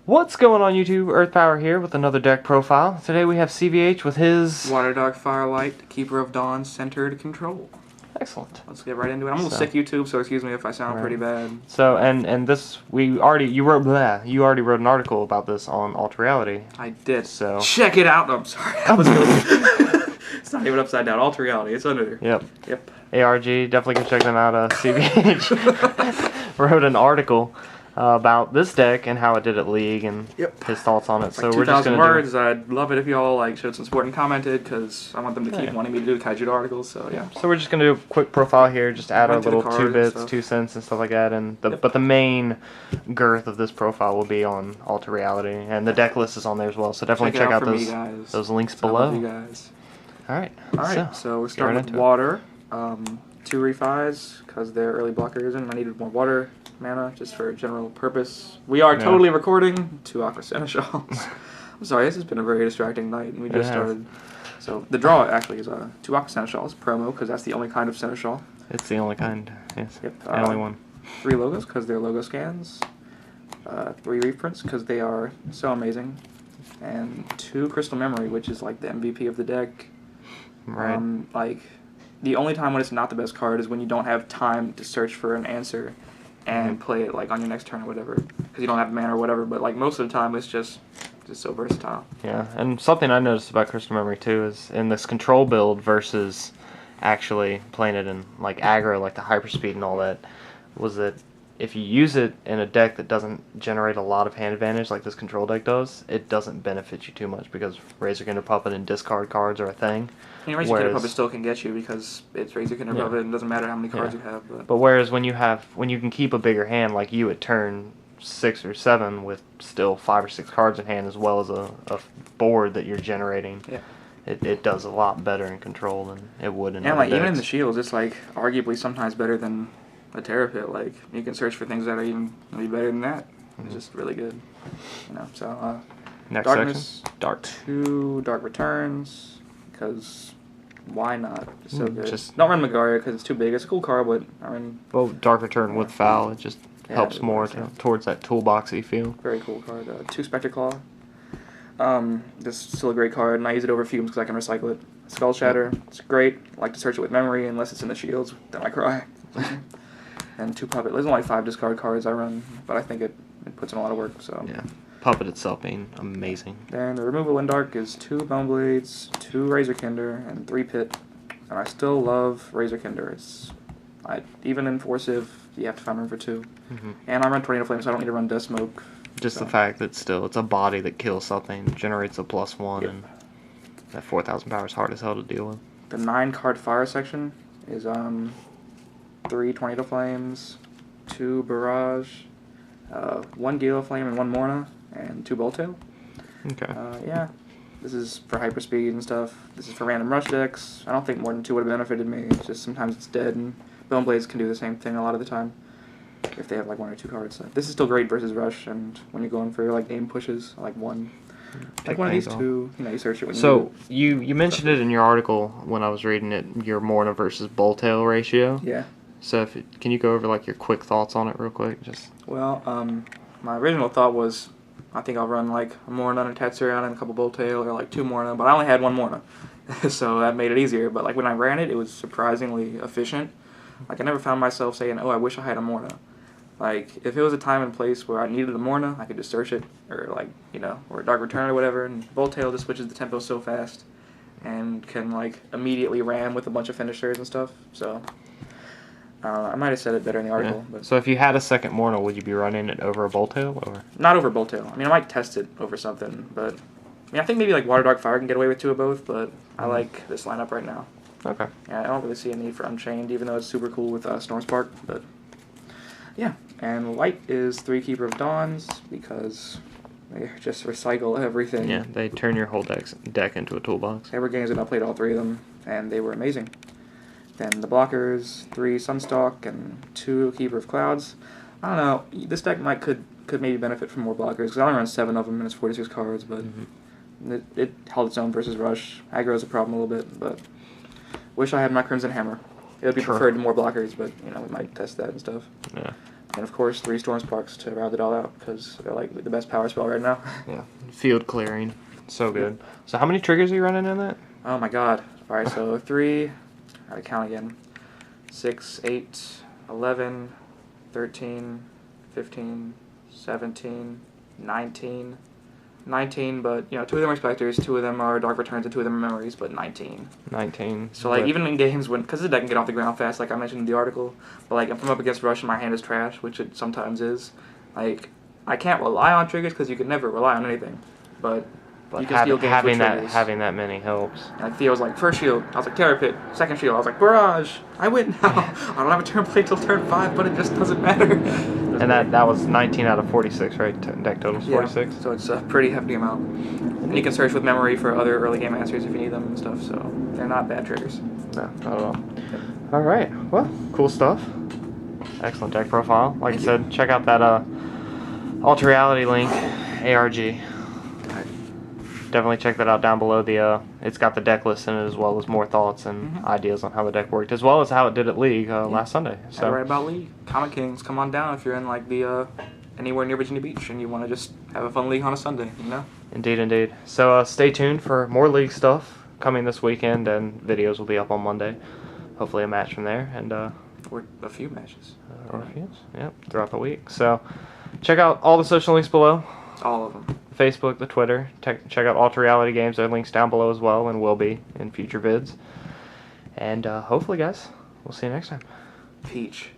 What's going on YouTube? Earth Power here with another deck profile. Today we have CVH with his... Water Dark Firelight, Keeper of Dawn, Centered Control. Excellent. Let's get right into it. I'm a little sick YouTube, so excuse me if I sound pretty bad. So, and this, you already wrote an article about this on Alt Reality. I did. So check it out. I'm sorry. I was really... It's not even upside down. Alt Reality. It's under there. Yep. ARG, definitely can check them out. CVH wrote an article about this deck and how it did at League and his thoughts on it. So we're just 2,000 words. I'd love it if y'all showed some support and commented, because I want them to keep wanting me to do the Kaijudo articles. So yeah. So we're just gonna do a quick profile here, just add our little 2 bits, 2 cents, and stuff like that. And but the main girth of this profile will be on Alt Reality, and the deck list is on there as well. So definitely check out those links below. I love you guys. All right. So we're starting with water. 2 refis because they're early blockers, and I needed more water mana just for general purpose. We are totally recording 2 Aqua Seneschals. I'm sorry, this has been a very distracting night, and we just started. So the draw actually is 2 Aqua Seneschals promo, because that's the only kind of Seneschal. It's the only kind. Yes. The only one. 3 logos because they're logo scans. 3 reprints because they are so amazing, and 2 Crystal Memory, which is like the MVP of the deck. Right. The only time when it's not the best card is when you don't have time to search for an answer and play it on your next turn or whatever, because you don't have mana or whatever. But most of the time it's just so versatile. Yeah, and something I noticed about Crystal Memory too is in this control build versus actually playing it in aggro, like the hyperspeed and all that, was that if you use it in a deck that doesn't generate a lot of hand advantage like this control deck does, it doesn't benefit you too much, because Razorkinder Puppet and discard cards are a thing. I mean, Razorkinder Puppet still can get you because it's Razorkinder Puppet, and it doesn't matter how many cards you have. But whereas when you can keep a bigger hand like you at turn 6 or 7 with still 5 or 6 cards in hand, as well as a board that you're generating, it does a lot better in control than it would in other decks. Even in the shields, it's arguably sometimes better than a Terra Pit. You can search for things that are even maybe better than that. It's just really good. So next Darkness, section. Dark. 2 Dark Returns, because why not? It's so good. Just don't run Magaria because it's too big. It's a cool card, but Dark Return with Foul, it just helps more towards that toolboxy feel. Very cool card. 2 Spectre Claw. This is still a great card, and I use it over Fumes because I can recycle it. Skull Shatter. It's great. I like to search it with memory, unless it's in the shields, then I cry. And 2 Puppet. There's only 5 discard cards I run, but I think it puts in a lot of work. So yeah, Puppet itself being amazing. Then the removal in Dark is 2 Boneblades, 2 Razorkinder, and 3 Pit. And I still love Razorkinder. Even in Forcive, you have to find room for 2. And I run Tornado Flame, so I don't need to run Death Smoke. Just the fact that it's a body that kills something, generates a +1, and that 4,000 power is hard as hell to deal with. The 9 card fire section is 3 Tornado Flames, 2 Barrage, 1 Gale Flame and 1 Morna, and 2 Boltail. Okay. This is for hyperspeed and stuff. This is for random rush decks. I don't think more than 2 would have benefited me. It's just sometimes it's dead, and Boneblades can do the same thing a lot of the time if they have 1 or 2 cards. This is still great versus rush, and when you're going for game pushes, I like 1. One of these 2, you search it when you mentioned it in your article when I was reading it, your Morna versus Boltail ratio. Yeah. So can you go over your quick thoughts on it real quick? Well, my original thought was, I think I'll run a Morna and a Tatsuriana and a couple Boltail, or 2 Morna, but I only had 1 Morna, so that made it easier. But when I ran it, it was surprisingly efficient. I never found myself saying, "Oh, I wish I had a Morna." If it was a time and place where I needed a Morna, I could just search it, or or a Dark Return or whatever, and Boltail just switches the tempo so fast, and can immediately ram with a bunch of finishers and stuff. So I might have said it better in the article. But so if you had a second Morna, would you be running it over a Boltail, or not over Boltail? I mean, I might test it over something, but I think maybe Water Dark Fire can get away with 2 of both. But I like this lineup right now. Okay. Yeah, I don't really see a need for Unchained, even though it's super cool with Stormspark. But yeah, and white is 3 Keeper of Dawns because they just recycle everything. Yeah, they turn your whole deck into a toolbox. There were games that I played all 3 of them, and they were amazing. Then the blockers, 3 Sunstalk and 2 Keeper of Clouds. I don't know, this deck could maybe benefit from more blockers, because I only run 7 of them and it's 46 cards, but it held its own versus Rush. Aggro is a problem a little bit, but wish I had my Crimson Hammer. It would be preferred to more blockers, but we might test that and stuff. Yeah. And of course, 3 Storm Sparks to round it all out because they're like the best power spell right now. Yeah, field clearing, so good. So how many triggers are you running in that? Oh my god. Alright, so 3, I gotta count again. 6, 8, 11, 13, 15, 17, 19. 19, but, you know, 2 of them are Spectres, 2 of them are Dark Returns, and 2 of them are Memories, but 19. 19. So, like, even in games when, because the deck can get off the ground fast, like I mentioned in the article, but, like, if I'm up against Rush and my hand is trash, which it sometimes is, like, I can't rely on triggers because you can never rely on anything, but you can steal games with triggers. Having that many helps. Like, Theo was like, first shield, I was like, Terror Pit, second shield, I was like, Barrage, I win now. I don't have a turn play till turn 5, but it just doesn't matter. And that was 19 out of 46, right? Deck total's 46. Yeah, so it's a pretty hefty amount. And you can search with memory for other early game answers if you need them and stuff, so they're not bad triggers. No, not at all. All right, well, cool stuff. Excellent deck profile. Like I said, check out that Ultra Reality link, ARG. Definitely check that out down below. It's got the deck list in it as well as more thoughts and ideas on how the deck worked, as well as how it did at League last Sunday. So right about League, Comic Kings, come on down if you're in like the anywhere near Virginia Beach and you want to just have a fun League on a Sunday, you know. Indeed, indeed. So stay tuned for more League stuff coming this weekend, and videos will be up on Monday. Hopefully a match from there, and or a few matches. Or a few, yep, throughout the week. So check out all the social links below. All of them. Facebook, the Twitter. Check out Ultra Reality Games. There are links down below as well, and will be in future vids. And hopefully, guys, we'll see you next time. Peach.